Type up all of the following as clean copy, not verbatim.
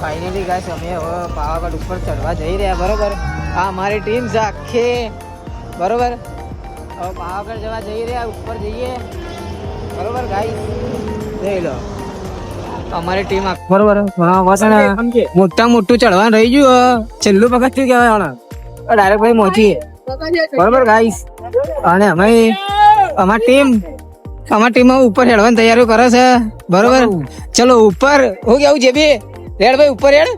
Finally guys અમે હવે પાવાગઢ ઉપર ચડવા જઈ રહ્યા. બરોબર, આ અમારી ટીમ છે આખી. બરોબર, હવે પાવાગઢ જવા જઈ રહ્યા, ઉપર જઈએ. બરોબર ગાઈસ, જોઈ લો અમારી ટીમ. બરોબર, મોટા મોટું ચડવાનું રહી ગયું. છેલ્લું પગથિયું કહેવાય. ડાયરેક્ટ ભાઈ પહોંચીએ. બરોબર ગાઈસ, અને અમે અમારી ટીમ ઉપર હેડવાની તૈયારીઓ કરે છે. બરોબર, ચલો ઉપર. હું કેવું છે બી રેડ ભાઈ, ઉપર હેડ.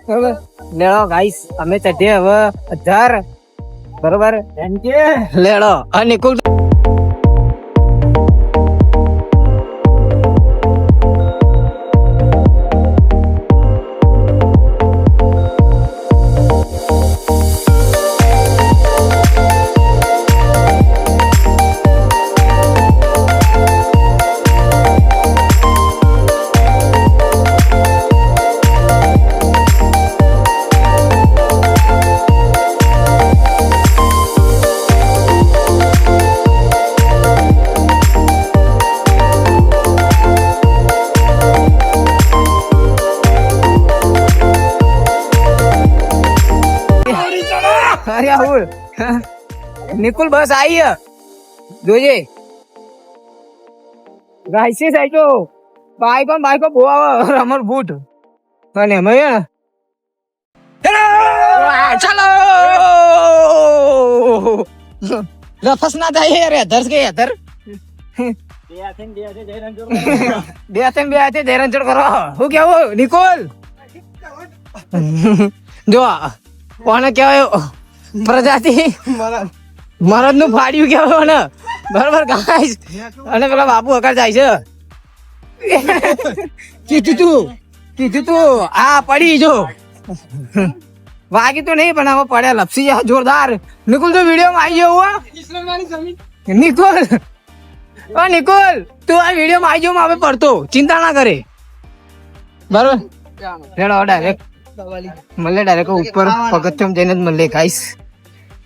બરોબર, લેડો ગાઈસ, અમે ચઢીએ હવે 1000. બરોબર, લેડો. અને નિકુલ નિકુલ બસ આવી જોજે. ગાઈસે સાઈકો બાઈકો બહુ આવે રમર બૂટ. અને અમે ચાલો રફસ ના થાય યાર. હેધર કે હેધર બે હાથે ધૈર્ય કરો. શું કેવું નિકુલ? જો કોને કેવાય પ્રજાતિ મરદ નું ફાડ્યું કેવાય ને. બરોબર ગાઈસ, અને પેલા બાપુ અકર જાય છે. કીધું તું આ પડી જો વાગી તો નહીં, પણ હવે પડ્યા લપસી જાય જોરદાર. નિકુલ તો વિડીયો માં આવી ગયો. નિકુલ તું આ વિડીયો માં આવી ગયો. હવે પડતો ચિંતા ના કરે. બરોબર, રેડો ડાયરેક્ટ મળે. ડાયરેક્ટ ઉપર પગથિયમ જઈને જ મળે ગાઈસ.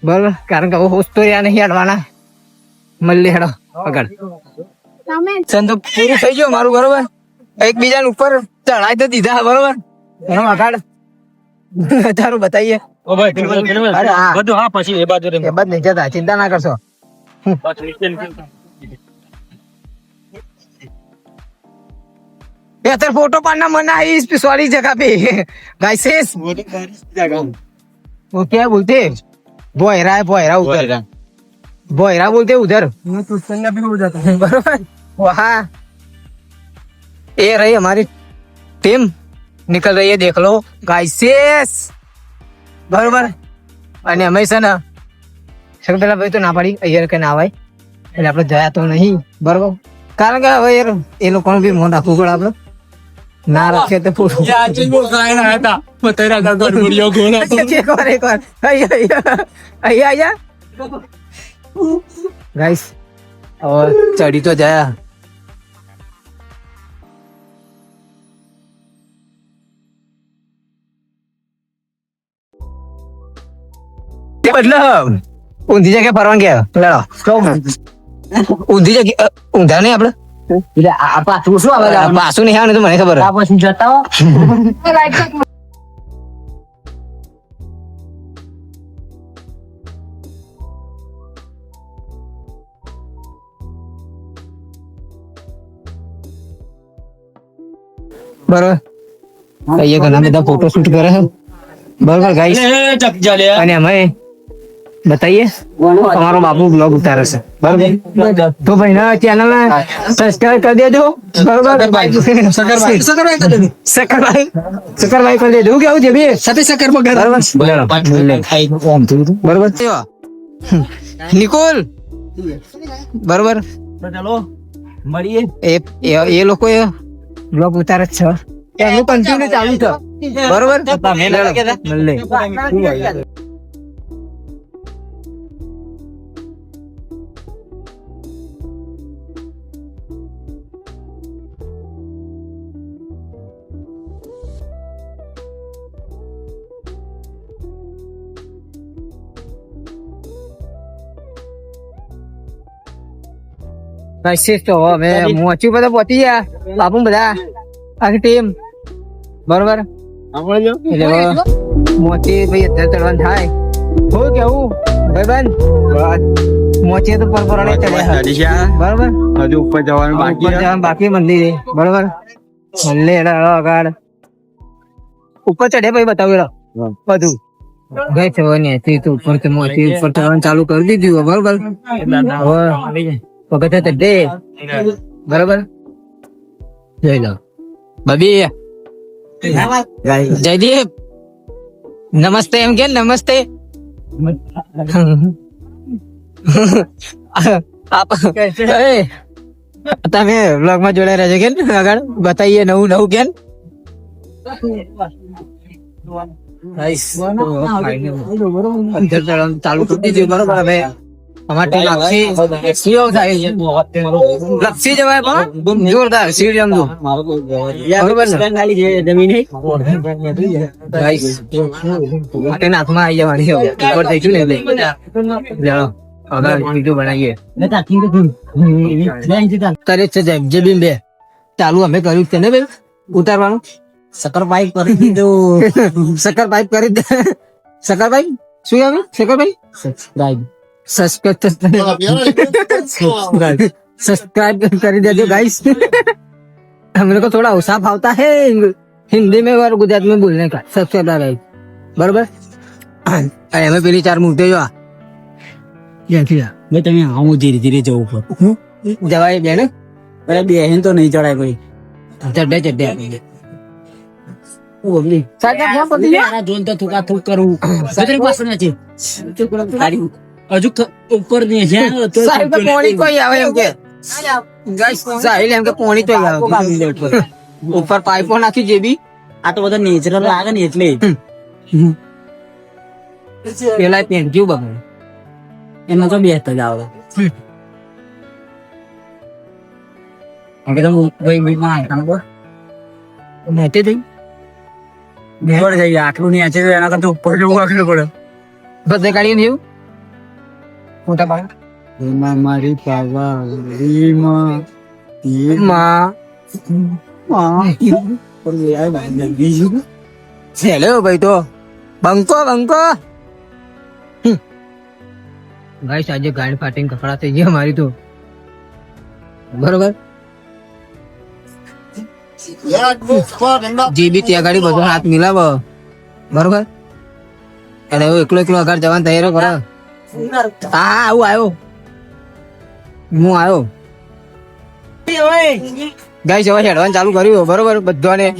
બરોબર, કારણ કે હવે હોશ તો રહ્યા નહીં હેડવાના. મળે હેડો આગળ. સંતો પૂરું થઈ ગયું મારું. બરોબર, એકબીજા ઉપર ચડાઈ તો દીધા. બરોબર, એનો આગળ તારું બતાવીએ. બધું હા, પછી એ બાજુ નહીં જતા, ચિંતા ના કરશો. અત્યારે ફોટો પાડના મના इस पिछवाड़ी जगह पे गाइसेस वो क्या बोलते बोयरा उधर बोयरा बोलते उधर तो संगा भी हो जाता है. बरोबर, वहाँ ये रही हमारी टीम निकल रही है. देख लो गाइसेस. बरोबर, અને અમે છે ને પેલા ભાઈ તો ના પાડી અહીંયા કે ના આવાય, એટલે આપણે જયા તો નહીં. બરોબર, કારણ કે હવે યાર એ લોકોનું બી મોન રાખવું પડે. આપણે ના રાખે તો પૂરું. ગાઈસ હવે ચડી તો જાય. મતલબ ઊંધી જગ્યાએ ફરવાનું કે લેડો. ઊંધી જગ્યા ઊંધા નહીં આપડે પાછું શું આવે? પાછું નહીં આવે તો મને ખબર. પછી જતા બરોબર, અહીંયા ઘણા બધા ફોટો શૂટ કરે છે. બરોબર ગાઈસ, અને અમે बताइए हमारा बाबू ब्लॉग उतारे से. बराबर, तो भाई ना चैनल सब्सक्राइब कर दिया जो. बराबर, शक्कर भाई कर दे दो. क्या हो जब सती शक्कर पर बराबर निकोल. बराबर, ચલો મળીએ. એ લોકો બ્લોગ ઉતારે છે, એનું કન્ટિન્યુ ચાલુ છે. બરોબર, મળે. તો હવે પહોંચી ગયા બાપુ બધા આખી ટીમ. બરોબર એટલે હવે મોચી ભાઈ અત્યારે ચડવાનું થાય હું કેવું ભાઈબંધ મોચી તો પરપરાણે ચડ્યા બરોબર હજુ ઉપર જવાનું ઉપર જવાનું બાકી મંદિરે બરોબર મંદિર એડા આગળ ઉપર ચડે ભાઈ બતાવ્યો બધું ગઈ છે ઉપર મોચી ઉપર ચડવાનું ચાલુ કરી દીધું બરોબર વખતે ચડે બરોબર જોઈ લો બબી જયદીપ નમસ્તે એમ કે નમસ્તે તમે વ્લોગ માં જોડાઈ રહેજો કે આગળ બતાવીએ નવું નવું કેમ ચાલુ કરી દીધું બરોબર હવે અમારે લપસી જવાય પણ જોરદાર સીડી આમ હાથમાં આવી જવાની ઉપર થઈશું ને બીજું બનાવીએ જે બી બે ચાલુ અમે કર્યું છે ને ભાઈ ઉતારવાનું શક્કર પાઇપ કરી દીધું શક્કર પાઇપ કરી દે શક્કર પાઇપ શું આવે શક્કર પાઇપ सब्सक्राइब कर दीजिए गाइस हम लोग को थोड़ा उसाफ आता है हिंदी में और गुजरात में बोलने का सबसे बड़ा गाइस बराबर हमें पहली 4 मूर्ति जो मैं तुम्हें आऊँ धीरे धीरे जाऊँ जवाई बेन अरे बहन तो नहीं चढ़ाए कोई चढ़े चढ़े જોન તો થૂકા થૂક કરું પાસે નથી હજુ ઉપર ની છે સાહેબ પોણી કોઈ આવે એમ કે ગાઈસ સાહેબ એમ કે પોણી તો આવે ઉપર પાઇપો નાખી જે બી આ તો બધા નેચરલ લાગે ને એટલે પેલા પેન્ટ કેવું બગડે એમાં તો બે જ આવે તો ભાઈ માં નેતે થઈ બેવડ થઈ આટલું ની છે એના કરતા ઉપર જવું આખલું પડે બધે કાઢી ને એવું મોટા ભાગ એમાં મારી પાવા હેલો ભાઈ તો બંકો બંકો ગાઈસ આજે ગાડી ફાટીને કપડા થઈ ગયા મારી તો બરોબર જે બી ત્યાં ગાડી બધો હાથ મિલાવો બરોબર અને એકલો એકલો આગળ જવાની તૈયારી કરો હા આવું આવ્યો હું આવ્યો ગાઈસ હવે હેડવાનું ચાલુ કર્યું બરોબર બધાને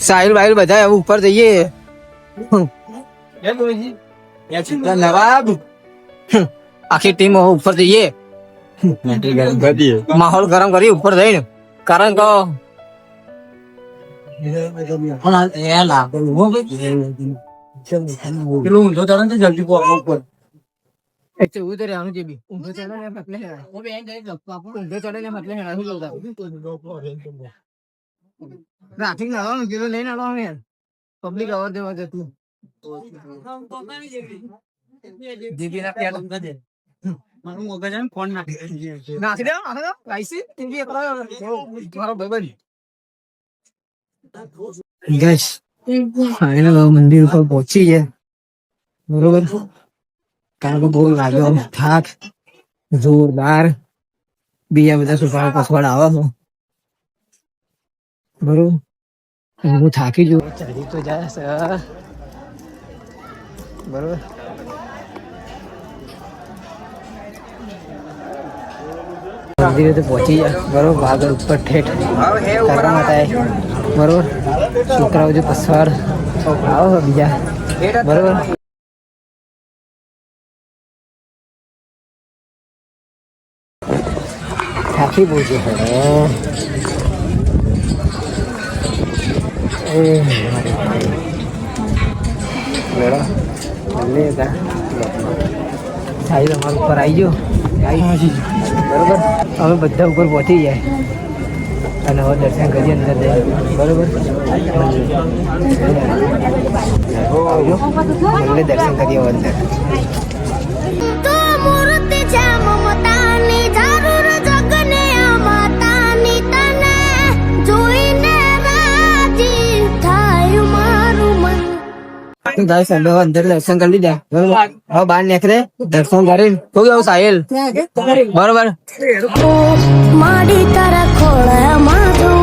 સાહિલ બાહિલ બધા હવે ઉપર જઈએ નવાબ આખી ટીમ હવે ઉપર જઈએ માહોલ ગરમ કરી ઉપર જઈને કારણ કે પેલું ઊંધો ચડે ને જલ્દી ઉપર ઊંધો રહેવાનું છે બી ઊંધો ચડે ને એટલે ઊંધો ચડે ને એટલે ટ્રાફિક ના આવવાનું કીધું લઈને આવવાનું યાર પબ્લિક અવર જવા જતું જીબી ના પેડ દે મારું મગજ એમ ફોન નાખી દે આઈસી ટીવી એક મારો ભાઈબંધ ગાઈસ ફાઇનલ મંદિર ઉપર પહોંચી ગયા બરોબર કારણ કે બહુ લાગ્યો થાક જોરદાર બીજા બધા સુપારા પસવાડ આવે બરોબર હું થાકી જો ચડી તો જાય બરોબર મંદિરે તો પહોંચી ગયા બરોબર આગળ ઉપર ઠેઠ કરવા માટે બરોબર છોકરાઓ જે પસવાડ આવો બીજા બરોબર થાકી બહુ છે સાહેબ અમારા ઉપર આવી ગયો બરોબર અમે બધા ઉપર પહોંચી જાય અને હવે દર્શન કરીએ અંદર જઈએ બરોબર આવજો એટલે દર્શન કરીએ અંદર ગાઈસ અમે હવે અંદર દર્શન કરી લીધા બરોબર હવે બહાર નીકળે દર્શન કરીને શું કેવું સાહિલ બરોબર માડી તારા ખોળામાં